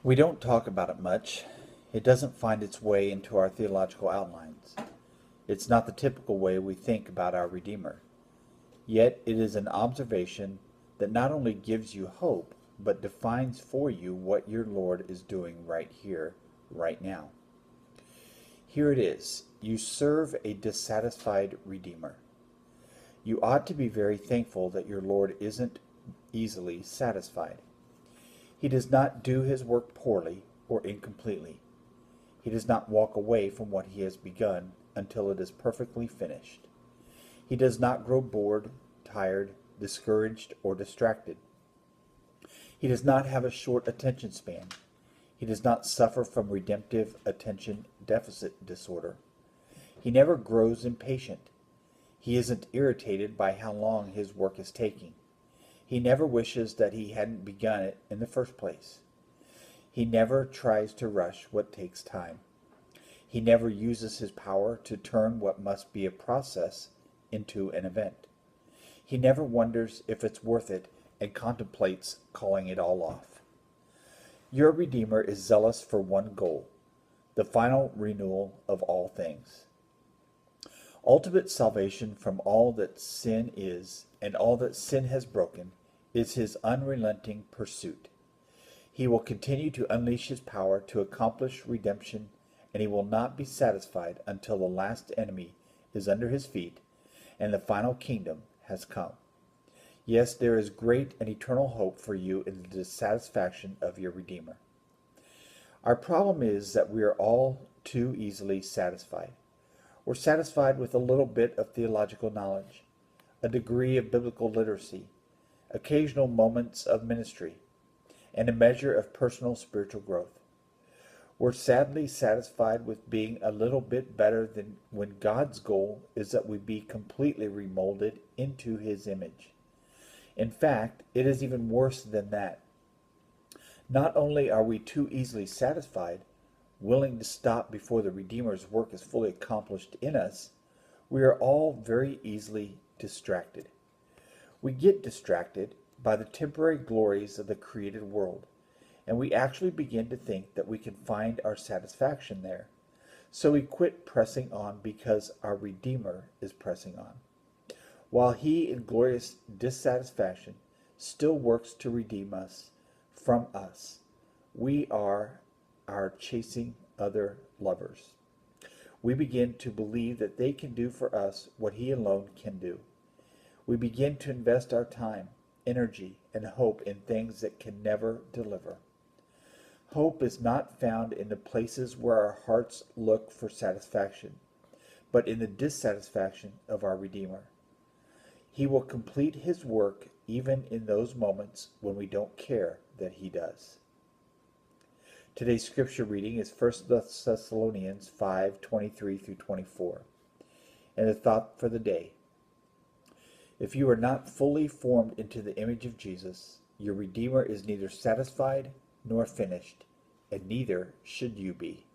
We don't talk about it much. It doesn't find its way into our theological outlines. It's not the typical way we think about our Redeemer. Yet it is an observation that not only gives you hope, but defines for you what your Lord is doing right here, right now. Here it is. You serve a dissatisfied Redeemer. You ought to be very thankful that your Lord isn't easily satisfied. He does not do his work poorly or incompletely. He does not walk away from what he has begun until it is perfectly finished. He does not grow bored, tired, discouraged, or distracted. He does not have a short attention span. He does not suffer from redemptive attention deficit disorder. He never grows impatient. He isn't irritated by how long his work is taking. He never wishes that he hadn't begun it in the first place. He never tries to rush what takes time. He never uses his power to turn what must be a process into an event. He never wonders if it's worth it and contemplates calling it all off. Your Redeemer is zealous for one goal, the final renewal of all things. Ultimate salvation from all that sin is and all that sin has broken is his unrelenting pursuit. He will continue to unleash his power to accomplish redemption, and he will not be satisfied until the last enemy is under his feet and the final kingdom has come. Yes, there is great and eternal hope for you in the dissatisfaction of your Redeemer. Our problem is that we are all too easily satisfied. We're satisfied with a little bit of theological knowledge, a degree of biblical literacy, occasional moments of ministry, and a measure of personal spiritual growth. We're sadly satisfied with being a little bit better than when God's goal is that we be completely remolded into his image. In fact, it is even worse than that. Not only are we too easily satisfied, willing to stop before the Redeemer's work is fully accomplished in us, we are all very easily distracted. We get distracted by the temporary glories of the created world, and we actually begin to think that we can find our satisfaction there. So we quit pressing on because our Redeemer is pressing on, while he, in glorious dissatisfaction, still works to redeem us from us. We are our chasing other lovers. We begin to believe that they can do for us what he alone can do. We begin to invest our time, energy, and hope in things that can never deliver. Hope is not found in the places where our hearts look for satisfaction, but in the dissatisfaction of our Redeemer. He will complete his work even in those moments when we don't care that he does. Today's scripture reading is 1 Thessalonians 5:23 through 24. And the thought for the day: if you are not fully formed into the image of Jesus, your Redeemer is neither satisfied nor finished, and neither should you be.